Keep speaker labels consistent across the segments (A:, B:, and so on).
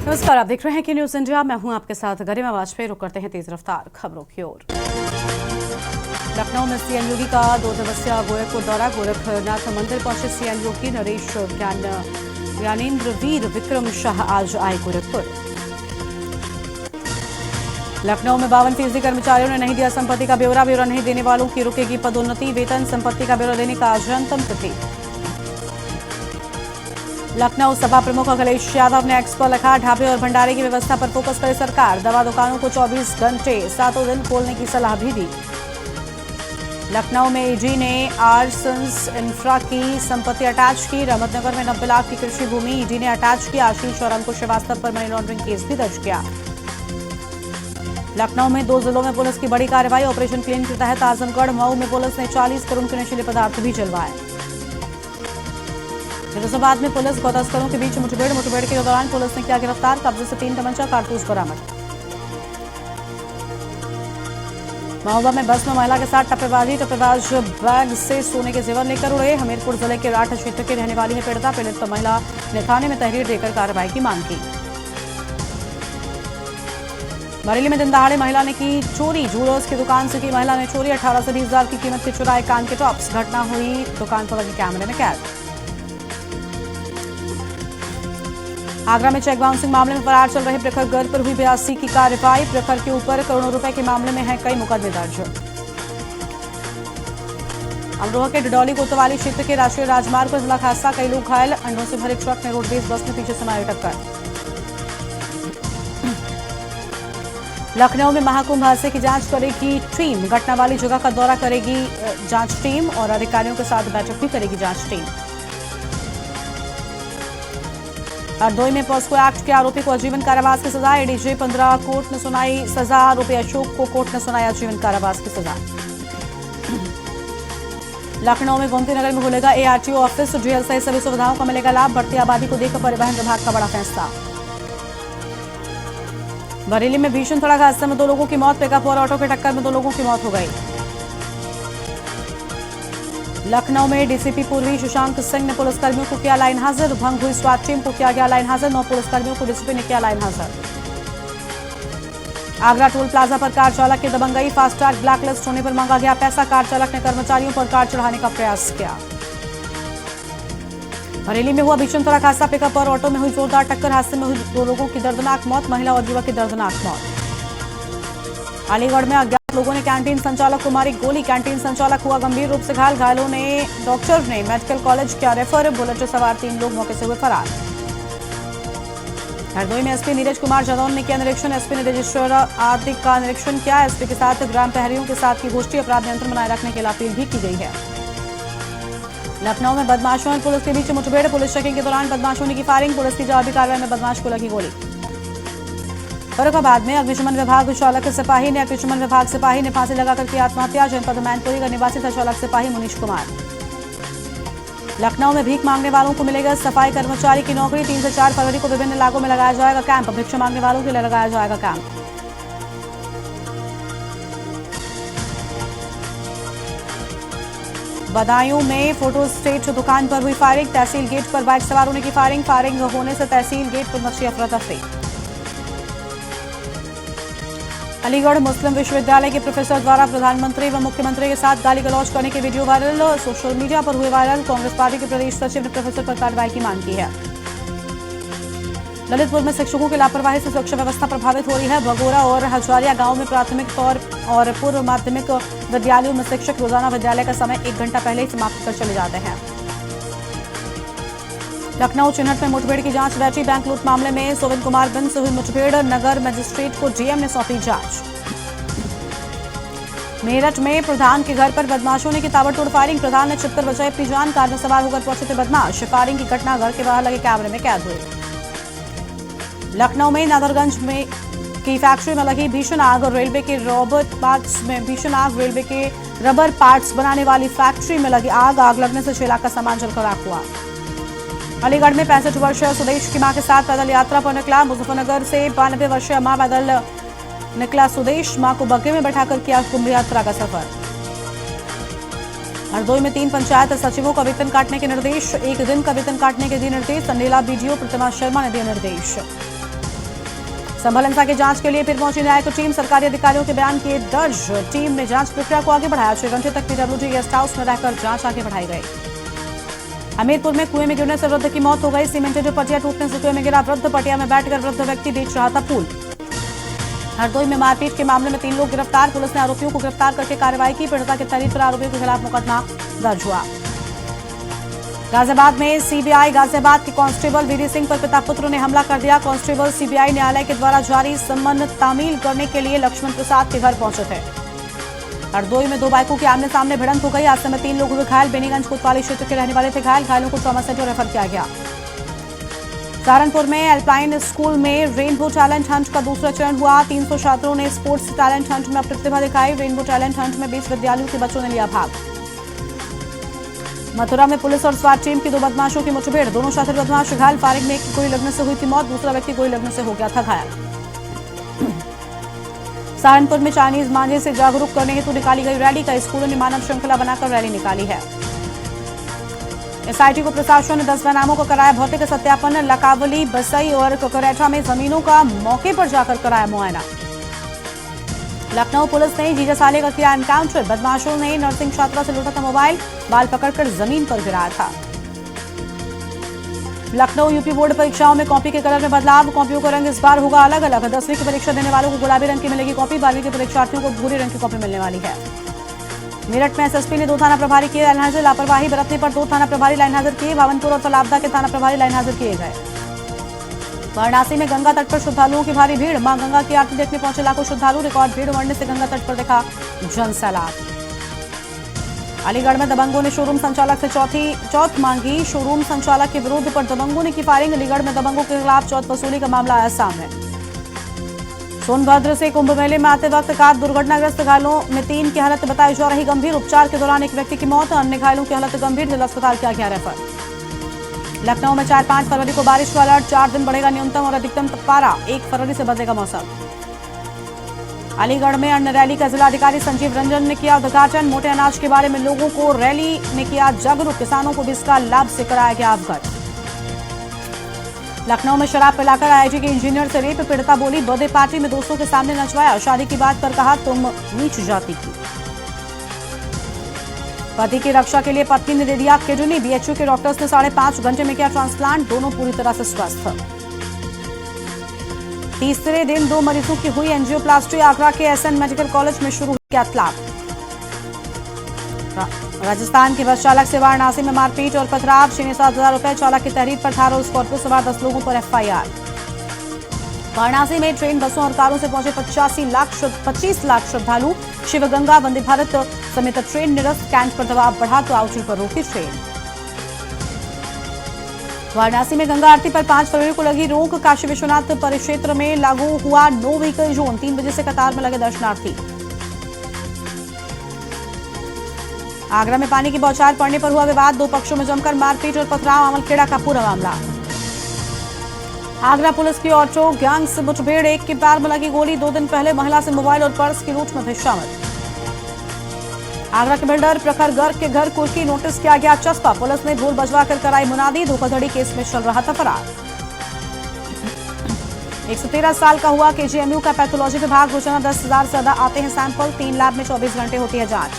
A: नमस्कार, आप देख रहे हैं कि न्यूज इंडिया। मैं हूं आपके साथ गरिमा वाजपेयी। रुक करते हैं तेज रफ्तार खबरों की ओर। लखनऊ में सीएम योगी का 2 दिवसीय गोरखपुर दौरा। गोरखनाथ मंदिर पहुंचे सीएम योगी। नरेश ज्ञानेन्द्र वीर विक्रम शाह आज आए गोरखपुर। लखनऊ में 52% कर्मचारियों ने नहीं दिया संपत्ति का ब्यौरा। ब्यौरा नहीं देने वालों की रुकेगी पदोन्नति। वेतन संपत्ति का ब्यौरा देने का आज अंतिम तिथि। लखनऊ सपा प्रमुख अखिलेश यादव ने एक्स पर लिखा, ढाबे और भंडारे की व्यवस्था पर फोकस करे सरकार। दवा दुकानों को 24 घंटे 7 दिन खोलने की सलाह भी दी। लखनऊ में ईडी ने आर्सन्स इंफ्रा की संपत्ति अटैच की। रहमतनगर में 90 लाख की कृषि भूमि ईडी ने अटैच की। आशीष और अंकुश श्रीवास्तव पर मनी लॉन्ड्रिंग केस भी दर्ज किया। लखनऊ में 2 जिलों में पुलिस की बड़ी कार्रवाई। ऑपरेशन क्लीन के तहत आजमगढ़ मऊ में पुलिस ने 40 करोड़ के नशीले पदार्थ भी जलवाए। फिरोजाबाद में पुलिस गौ तस्करों के बीच मुठभेड़ के दौरान पुलिस ने किया गिरफ्तार। कब्जे से 3 तमंचा कारतूस बरामद। महोबा में बस में महिला के साथ टप्पेबाज बैग से सोने के जेवर लेकर उड़े। हमीरपुर जिले के राठ क्षेत्र की रहने वाली है पीड़िता। पीड़ित महिला ने थाने में तहरीर देकर कार्रवाई की मांग की। बरेली में दिन दहाड़े महिला ने की चोरी। जूलर्स की दुकान से की महिला ने चोरी। 18 से 20 हजार की कीमत के चुराए कान के टॉप्स। घटना हुई दुकान पर लगे कैमरे में कैद। आगरा में चेक बाउंसिंग मामले में फरार चल रहे प्रखर गर्ग पर हुई 82 की कार्रवाई। प्रखर के ऊपर करोड़ों रुपए के मामले में है कई मुकदमे दर्ज। अमरोहा के डिडौली कोतवाली क्षेत्र के राष्ट्रीय राजमार्ग पर सड़क हादसा, कई लोग घायल। अंडों से भरे ट्रक में रोडवेज बस में पीछे से मारी टक्कर। लखनऊ में महाकुंभ हादसे की जांच करेगी टीम। घटना वाली जगह का दौरा करेगी जांच टीम और अधिकारियों के साथ बैठक भी करेगी जांच टीम। हरदोई में पॉस्को एक्ट के आरोपी को आजीवन कारावास की सजा। एडीजे 15 कोर्ट ने सुनाई सजा। आरोपी अशोक को कोर्ट ने सुनाई आजीवन कारावास की सजा। लखनऊ में गोमती नगर में खुलेगा एआरटीओ ऑफिस। जेल सहित सभी सुविधाओं का मिलेगा लाभ। बढ़ती आबादी को देखकर परिवहन विभाग का बड़ा फैसला। बरेली में भीषण सड़क हादसे में 2 लोगों की मौत। पिकअप और ऑटो की टक्कर में 2 लोगों की मौत हो गई। लखनऊ में डीसीपी पूर्वी शशांक सिंह ने पुलिसकर्मियों को किया लाइन हाजिर। भंग हुई स्वाट टीम को किया गया लाइन हाजिर। 9 पुलिसकर्मियों को डीसीपी ने किया लाइन हाजिर। आगरा टोल प्लाजा पर कार चालक की दबंगई। फास्टैग ब्लैकलिस्ट होने पर मांगा गया पैसा। कार चालक ने कर्मचारियों पर कार चढ़ाने का प्रयास किया। बरेली में हुआ भीषण सड़क हादसा। पिकअप और ऑटो में हुई जोरदार टक्कर। हादसे में हुई 2 लोगों की दर्दनाक मौत। महिला और युवक की दर्दनाक मौत। अलीगढ़ में अज्ञात लोगों ने कैंटीन संचालक को मारी गोली। कैंटीन संचालक हुआ गंभीर रूप से घायल। घायलों ने डॉक्टर ने मेडिकल कॉलेज किया रेफर। बुलेट से सवार 3 लोग मौके से हुए फरार। हरदोई में एसपी नीरज कुमार जदौन ने किया निरीक्षण। एसपी ने रजिस्ट्रार आर्थिक का निरीक्षण किया। एसपी के साथ ग्राम प्रहरियों के साथ की गोष्ठी। अपराध नियंत्रण बनाए रखने के लिए अपील भी की गई है। लखनऊ में बदमाशों और पुलिस के बीच मुठभेड़। पुलिस चेकिंग के दौरान बदमाशों ने की फायरिंग। पुलिस की जवाबी कार्रवाई में बदमाश को लगी गोली। फर्रुखाबाद में अग्निशमन विभाग चालक सिपाही ने फांसी लगाकर की आत्महत्या। जनपद मैनपुरी का निवासी था चालक सिपाही मुनीश कुमार। लखनऊ में भीख मांगने वालों को मिलेगा सफाई कर्मचारी की नौकरी। 3 से 4 फरवरी को विभिन्न इलाकों में लगाया जाएगा कैंप। भिक्षा मांगने वालों के लिए लगाया जाएगा कैंप। बदायूं में फोटो स्टेट दुकान पर हुई फायरिंग। तहसील गेट पर बाइक सवारों ने की फायरिंग। फायरिंग होने से तहसील गेट पर मची अफरा तफरी। अलीगढ़ मुस्लिम विश्वविद्यालय के प्रोफेसर द्वारा प्रधानमंत्री व मुख्यमंत्री के साथ गाली गलौज करने के वीडियो वायरल। सोशल मीडिया पर हुए वायरल। कांग्रेस पार्टी के प्रदेश सचिव ने प्रोफेसर पर कार्रवाई की मांग की है। ललितपुर में शिक्षकों की लापरवाही से सुरक्षा व्यवस्था प्रभावित हो रही है। भगोरा और हजारिया गांव में प्राथमिक और पूर्व माध्यमिक विद्यालयों में शिक्षक रोजाना विद्यालय का समय 1 घंटा पहले ही समाप्त कर चले जाते हैं। लखनऊ चिन्हट में मुठभेड़ की जांच बैठी। बैंक लूट मामले में सोविन कुमार बिंद से हुई मुठभेड़। नगर मजिस्ट्रेट को डीएम ने सौंपी जांच। मेरठ में प्रधान के घर पर बदमाशों ने की ताबड़तोड़ फायरिंग। प्रधान ने छिपकर बचाई अपनी जान। कार में सवार होकर पहुंचे थे बदमाश। फायरिंग की घटना घर के बाहर लगे कैमरे में कैद हुई। लखनऊ में नादरगंज में की फैक्ट्री में लगी भीषण आग। रेलवे के रबर पार्ट्स में भीषण आग। रेलवे के रबर पार्ट्स बनाने वाली फैक्ट्री में लगी आग लगने से 6 लाख का सामान जलकर राख हुआ। अलीगढ़ में 65 वर्षीय सुदेश की मां के साथ पैदल यात्रा पर निकला। मुजफ्फरनगर से 92 वर्षीय मां पैदल निकला सुदेश। मां को बग्घे में बैठाकर किया कुंभ यात्रा का सफर। हरदोई में 3 पंचायत सचिवों का वेतन काटने के निर्देश। 1 दिन का वेतन काटने के दिए निर्देश। संडेला बीडीओ प्रतिमा शर्मा ने दिए निर्देश। संभल हिंसा की जांच के लिए फिर पहुंची न्यायिक टीम। सरकारी अधिकारियों के बयान किए दर्ज। टीम ने जांच प्रक्रिया को आगे बढ़ाया। 6 घंटे तक पीडब्ल्यूडी गेस्ट हाउस में रहकर जांच आगे बढ़ाई गई। हमीरपुर में कुएं में गिरने से वृद्ध की मौत हो गई। सीमेंटेड पटिया टूटने से कुएं में गिरा वृद्ध। पटिया में बैठकर वृद्ध व्यक्ति बेच रहा था फूल। हरदोई में मारपीट के मामले में 3 लोग गिरफ्तार। पुलिस ने आरोपियों को गिरफ्तार करके कार्रवाई की। पीड़िता की तहरीर पर आरोपियों के खिलाफ मुकदमा दर्ज हुआ। गाजियाबाद में सीबीआई गाजियाबाद के कांस्टेबल वीरी सिंह पर पिता पुत्र ने हमला कर दिया। कांस्टेबल सीबीआई न्यायालय के द्वारा जारी सम्मन तामील करने के लिए लक्ष्मण प्रसाद के घर पहुंचे थे। हरदोई में 2 बाइकों के आमने सामने भिड़ंत हो गई। हादसे में 3 लोग हुए घायल। बेनीगंज कोतवाली क्षेत्र के रहने वाले थे घायल। घायलों को ट्रॉमा सेंटर रेफर किया गया। सहारनपुर में एल्पाइन स्कूल में रेनबो टैलेंट हंट का दूसरा चरण हुआ। 300 छात्रों ने स्पोर्ट्स टैलेंट हंट में प्रतिभा दिखाई। रेनबो टैलेंट हंट में 20 विद्यालयों के बच्चों ने लिया भाग। मथुरा में पुलिस और स्वाट टीम की 2 बदमाशों की मुठभेड़। दोनों शातिर बदमाश घायल। फायरिंग में एक की गोली लगने से हुई थी मौत। दूसरा व्यक्ति गोली लगने से हो गया था घायल। सहारनपुर में चाइनीज मांझे से जागरूक करने हेतु निकाली गई रैली का स्कूलों ने मानव श्रृंखला बनाकर रैली निकाली है। एसआईटी को प्रशासन ने 10 नामों को कराया भौतिक सत्यापन। लकावली, बसई और ककरेठा में जमीनों का मौके पर जाकर कराया मुआयना। लखनऊ पुलिस ने जीजा साले का किया एनकाउंटर। बदमाशों ने नर्सिंग छात्रा से लूटा था मोबाइल। बाल पकड़कर जमीन पर गिराया था। लखनऊ यूपी बोर्ड परीक्षाओं में कॉपी के कलर में बदलाव। कॉपियों का रंग इस बार होगा अलग अलग। 10वीं की परीक्षा देने वालों को गुलाबी रंग की मिलेगी कॉपी। 12वीं के परीक्षार्थियों को भूरे रंग की कॉपी मिलने वाली है। मेरठ में एसएसपी ने 2 थाना प्रभारी किए लाइन हाजिर। लापरवाही बरतने पर 2 थाना प्रभारी लाइन हाजिर किए। भावनपुर और तलाबदा के थाना प्रभारी लाइन हाजिर किए गए। वाराणसी में गंगा तट पर श्रद्धालुओं की भारी भीड़। मां गंगा की आरती देखने पहुंचे लाखों श्रद्धालु। रिकॉर्ड भीड़ उमड़ने से गंगा तट पर देखा जनसैलाब। अलीगढ़ में दबंगों ने शोरूम संचालक से चौथ मांगी। शोरूम संचालक के विरुद्ध पर दबंगों ने की फायरिंग। अलीगढ़ में दबंगों के खिलाफ चौथ वसूली का मामला आया सामने। सोनभद्र से कुंभ मेले में आते वक्त कार दुर्घटनाग्रस्त। घायलों में 3 की हालत बताई जा रही गंभीर। उपचार के दौरान एक व्यक्ति की मौत। अन्य घायलों की हालत गंभीर। जिला अस्पताल किया गया रेफर। लखनऊ में 4-5 फरवरी को बारिश का अलर्ट। 4 दिन बढ़ेगा न्यूनतम और अधिकतम पारा। 1 फरवरी से बदलेगा मौसम। अलीगढ़ में अन्न रैली का जिलाधिकारी संजीव रंजन ने किया उद्घाटन। मोटे अनाज के बारे में लोगों को रैली में किया जागरूक। किसानों को भी इसका लाभ से कराया गया अवगत। लखनऊ में शराब पिलाकर आईआईटी के इंजीनियर से रेप। पीड़िता बोली बर्थडे पार्टी में दोस्तों के सामने नचवाया। शादी की बात पर कहा तुम नीच जाति की। पति की रक्षा के लिए पत्नी ने दे दिया किडनी। बीएचयू के डॉक्टर्स ने 5.5 घंटे में किया ट्रांसप्लांट। दोनों पूरी तरह से स्वस्थ। तीसरे दिन 2 मरीजों की हुई एंजियोप्लास्टी। आगरा के एसएन मेडिकल कॉलेज में शुरू हुआ कैथ। राजस्थान के बस चालक से वाराणसी में मारपीट और पथराव। 6,7 रुपए चालक की तहरीर पर थारो स्कॉर्पियो सवार 10 लोगों पर एफआईआर। वाराणसी में ट्रेन, बसों और कारों से पहुंचे 25 लाख श्रद्धालु। शिवगंगा, वंदे भारत समेत ट्रेन निरस्त। कैंट पर दबाव बढ़ा तो आउटरी पर रोकी ट्रेन। वाराणसी में गंगा आरती पर 5 फरवरी को लगी रोक। काशी विश्वनाथ परिक्षेत्र में लागू हुआ नो व्हीकल जोन। 3 बजे से कतार में लगे दर्शनार्थी। आगरा में पानी की बौछार पड़ने पर हुआ विवाद। 2 पक्षों में जमकर मारपीट और पथराव। अमलखेड़ा का पूरा मामला। आगरा पुलिस की ऑटो गैंग से मुठभेड़। एक के पैर में लगी गोली। 2 दिन पहले महिला से मोबाइल और पर्स की लूट में थे शामिल। आगरा के बिल्डर प्रखर गर्ग के घर कुर्की नोटिस किया गया चस्पा। पुलिस ने ढोल बजवाकर कराई मुनादी। धोखाधड़ी केस में चल रहा था फरार। 113 साल का हुआ केजीएमयू का पैथोलॉजी विभाग। रोजाना 10,000 से ज्यादा आते हैं सैंपल। 3 लैब में 24 घंटे होती है जांच।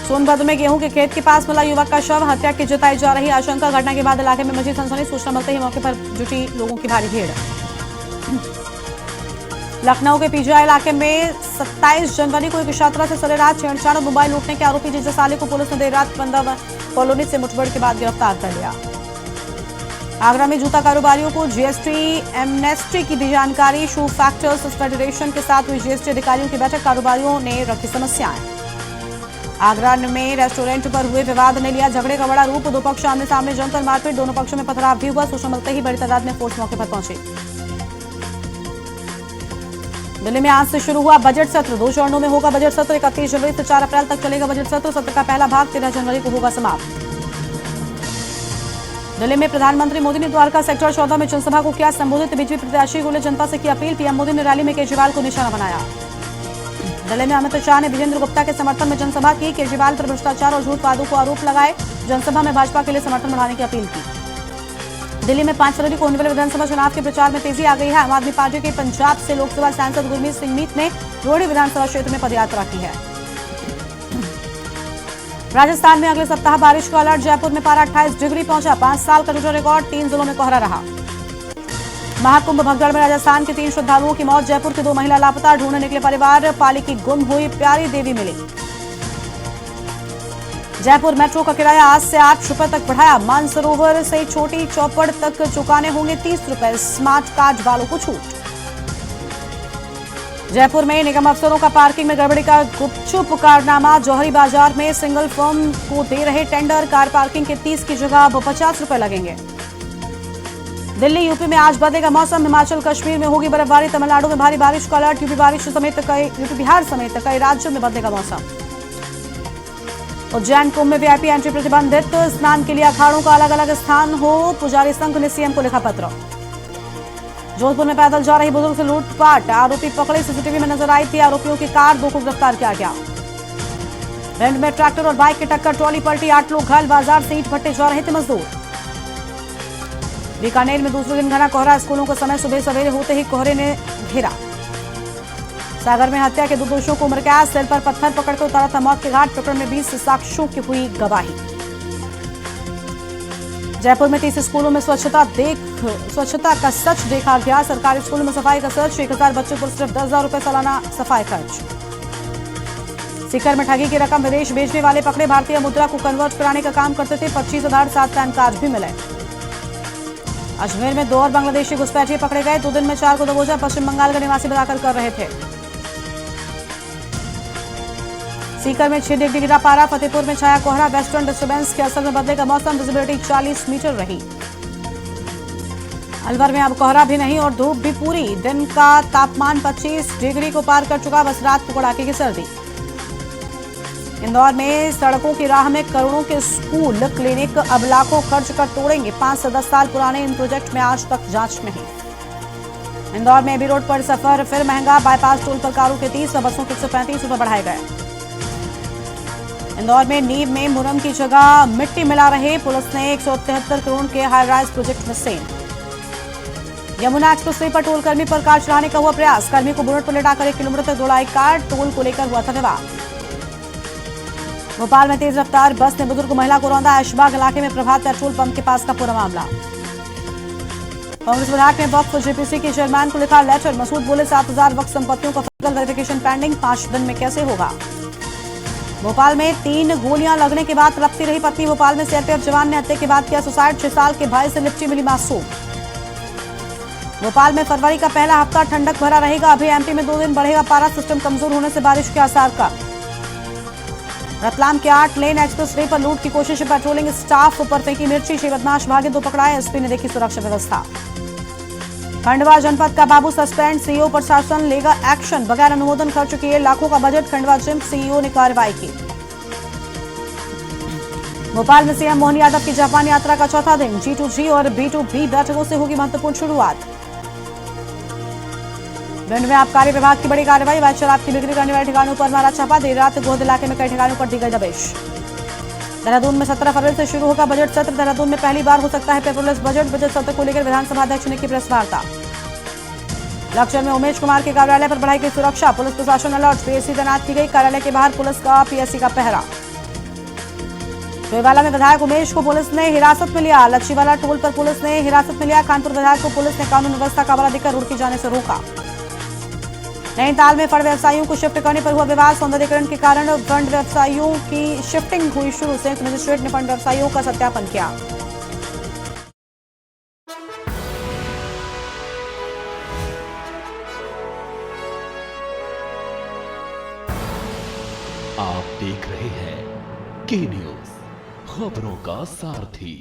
A: सोनभद्र में गेहूं के खेत के पास मिला युवक का शव। हत्या की जताई जा रही आशंका। घटना के बाद इलाके में मची सनसनी। सूचना मिलते ही मौके पर जुटी लोगों की भारी भीड़। लखनऊ के पीजीआई इलाके में 27 जनवरी को एक छात्रा से सरेरात छेड़छाड़ और मोबाइल लूटने के आरोपी जीजा साले को पुलिस ने देर रात 15 कॉलोनी से मुठभेड़ के बाद गिरफ्तार कर लिया। आगरा में जूता कारोबारियों को जीएसटी एमनेस्टी की दी जानकारी। शू फैक्टर्स फेडरेशन के साथ हुई जीएसटी अधिकारियों की बैठक। कारोबारियों ने रखी समस्याएं। आगरा में रेस्टोरेंट पर हुए विवाद ने लिया झगड़े का बड़ा रूप। 2 पक्ष आमने सामने जमकर मारपीट। दोनों पक्षों में पथराव भी हुआ। सूचना मिलते ही बड़ी तादाद में फोर्स मौके पर पहुंची। दिल्ली में आज से शुरू हुआ बजट सत्र। 2 चरणों में होगा बजट सत्र। 31 जनवरी से 4 अप्रैल तक चलेगा बजट सत्र। सत्र का पहला भाग 13 जनवरी को होगा समाप्त। दिल्ली में प्रधानमंत्री मोदी ने द्वारका सेक्टर 14 में जनसभा को किया संबोधित। बीजेपी प्रत्याशी को जनता से की अपील। पीएम मोदी ने रैली में केजरीवाल को निशाना बनाया। दिल्ली में अमित शाह ने विजेंद्र गुप्ता के समर्थन में जनसभा की। केजरीवाल पर भ्रष्टाचार और झूठ वादों को आरोप लगाए। जनसभा में भाजपा के लिए समर्थन बढ़ाने की अपील की। दिल्ली में 5 फरवरी को होने वाले विधानसभा चुनाव के प्रचार में तेजी आ गई है। आम आदमी पार्टी के पंजाब से लोकसभा सांसद गुरमीत सिंह मीत ने रोहड़ी विधानसभा क्षेत्र में पदयात्रा की है। राजस्थान में अगले सप्ताह बारिश का अलर्ट। जयपुर में पारा 28 डिग्री पहुंचा। 5 साल का टूटा रिकॉर्ड। 3 जिलों में कोहरा रहा। महाकुंभ भगदड़ में राजस्थान के 3 श्रद्धालुओं की मौत। जयपुर की 2 महिला लापता। ढूंढने निकले परिवार। पाली की गुम हुई प्यारी देवी मिली। जयपुर मेट्रो का किराया आज से 8 रुपए तक बढ़ाया। मानसरोवर से छोटी चौपड़ तक चुकाने होंगे 30 रुपए। स्मार्ट कार्ड वालों को छूट। जयपुर में निगम अफसरों का पार्किंग में गड़बड़ी का गुपचुप कारनामा। जौहरी बाजार में सिंगल फर्म को दे रहे टेंडर। कार पार्किंग के 30 की जगह अब 50 रुपए लगेंगे। दिल्ली यूपी में आज बदलेगा मौसम। हिमाचल कश्मीर में होगी बर्फबारी। तमिलनाडु में भारी बारिश का अलर्ट। यूपी बिहार समेत कई राज्यों में बदलेगा मौसम। उज्जैन कुंभ में वीआईपी एंट्री प्रतिबंधित। स्नान के लिए अखाड़ों का अलग अलग स्थान हो। पुजारी संघ ने सीएम को लिखा पत्र। जोधपुर में पैदल जा रही बुजुर्ग से लूटपाट। आरोपी पकड़े। सीसीटीवी में नजर आई थी आरोपियों की कार। 2 को गिरफ्तार किया गया। भिंड में ट्रैक्टर और बाइक की टक्कर। ट्रॉली पलटी। 8 लोग घायल। बाजार से ईंट भट्टे जा रहे थे मजदूर। बीकानेर में दूसरे दिन घना कोहरा। स्कूलों का समय सुबह सवेरे होते ही कोहरे ने घेरा। सागर में हत्या के 2 दोषियों को उम्र कैद। सिर पर पत्थर पकड़कर उतारा था मौत के घाट। प्रकरण में 20 साक्ष्यों की हुई गवाही। जयपुर में 30 स्कूलों में स्वच्छता का सच देखा गया। सरकारी स्कूलों में सफाई का सच। 1000 बच्चों पर सिर्फ 10,000 रुपए सालाना सफाई खर्च। सीकर में ठगी की रकम विदेश भेजने वाले पकड़े। भारतीय मुद्रा को कन्वर्ट कराने का काम करते थे। 25,007 पैन कार्ड भी मिले। अजमेर में 2 और बांग्लादेशी घुसपैठिए पकड़े गए। 2 दिन में 4 को दबोचा। पश्चिम बंगाल का निवासी बताकर कर रहे थे। सीकर में 6 डिग्री गिरा पारा। फतेहपुर में छाया कोहरा। वेस्टर्न डिस्टर्बेंस के असर में बदलेगा मौसम। विजिबिलिटी 40 मीटर रही। अलवर में अब कोहरा भी नहीं और धूप भी पूरी। दिन का तापमान 25 डिग्री को पार कर चुका। बस रात को कड़ाके की सर्दी। इंदौर में सड़कों की राह में करोड़ों के स्कूल क्लिनिक अब लाखों खर्च कर तोड़ेंगे। 5 से 10 साल पुराने इन प्रोजेक्ट में आज तक जांच नहीं। इंदौर में एबी रोड पर सफर फिर महंगा। बाईपास टोल पर कारों के 30 व बसों के 135 रुपए बढ़ाए गए। इंदौर में नींव में मुरम की जगह मिट्टी मिला रहे। पुलिस ने 173 करोड़ के हाई राइज प्रोजेक्ट में सेल। यमुना एक्सप्रेसवे पर टोल कर्मी पर कार चढ़ाने का हुआ प्रयास। कर्मी को बुलेट पर लेटाकर 1 किलोमीटर तक दौड़ाई कार। टोल को लेकर हुआ था विवाद। भोपाल में तेज रफ्तार बस ने बुजुर्ग महिला को रौंदा। ऐशबाग इलाके में प्रभात पेट्रोल पंप के पास का पूरा मामला। कांग्रेस विधायक ने वक्फ जेपीसी के चेयरमैन को लिखा लेटर। मसूद बोले 7,000 वक्फ संपत्तियों का फिजिकल वेरिफिकेशन पेंडिंग। 5 दिन में कैसे होगा। भोपाल में 3 गोलियां लगने के बाद तड़पती रही पत्नी। भोपाल में सीआरपीएफ जवान ने हत्या के बाद किया सुसाइड। 6 साल के भाई से लिपटी मिली मासूम। भोपाल में फरवरी का पहला हफ्ता ठंडक भरा रहेगा। अभी एमपी में 2 दिन बढ़ेगा पारा। सिस्टम कमजोर होने से बारिश के आसार का। रतलाम के 8 लेन एक्सप्रेस वे पर लूट की कोशिश। पेट्रोलिंग स्टाफ पर फेंकी मिर्ची। 6 बदमाश भागे। 2 पकड़ाए। एसपी ने देखी सुरक्षा व्यवस्था। खंडवा जनपद का बाबू सस्पेंड। सीईओ प्रशासन लेगा एक्शन। बगैर अनुमोदन खर्च किए लाखों का बजट। खंडवा जिम सीईओ ने कार्रवाई की। भोपाल में सीएम मोहन यादव की जापान यात्रा का चौथा दिन। G2G और B2B बैठकों से होगी महत्वपूर्ण शुरुआत। भिंड में आबकारी विभाग की बड़ी कार्रवाई। अवैध शराब की बिक्री करने वाले ठिकानों पर मारा छापा। देर रात गोहद इलाके में कई ठिकानों पर दी गई दबिश। देहरादून में 17 फरवरी से शुरू होगा बजट सत्र। देहरादून में पहली बार हो सकता है पेपरलेस बजट सत्र को लेकर विधानसभा अध्यक्ष ने की प्रेस वार्ता। लक्ष्य में उमेश कुमार के कार्यालय पर बढ़ाई गई सुरक्षा। पुलिस प्रशासन अलर्ट। पीएससी तैनात की गई। कार्यालय के बाहर पुलिस का पीएससी का पहरा। डोईवाला में विधायक उमेश को पुलिस ने हिरासत में लिया। लच्छीवाला टोल पर पुलिस ने हिरासत में लिया। कानपुर विधायक को पुलिस ने कानून व्यवस्था का हवाला देकर रुड़की जाने से रोका। नैनीताल में फंड व्यवसायियों को शिफ्ट करने पर हुआ विवाद। सौंदर्यीकरण के कारण फंड व्यवसायियों की शिफ्टिंग हुई शुरू। संयुक्त मजिस्ट्रेट ने फंड व्यवसायियों का सत्यापन किया।
B: आप देख रहे हैं के न्यूज, खबरों का सारथी।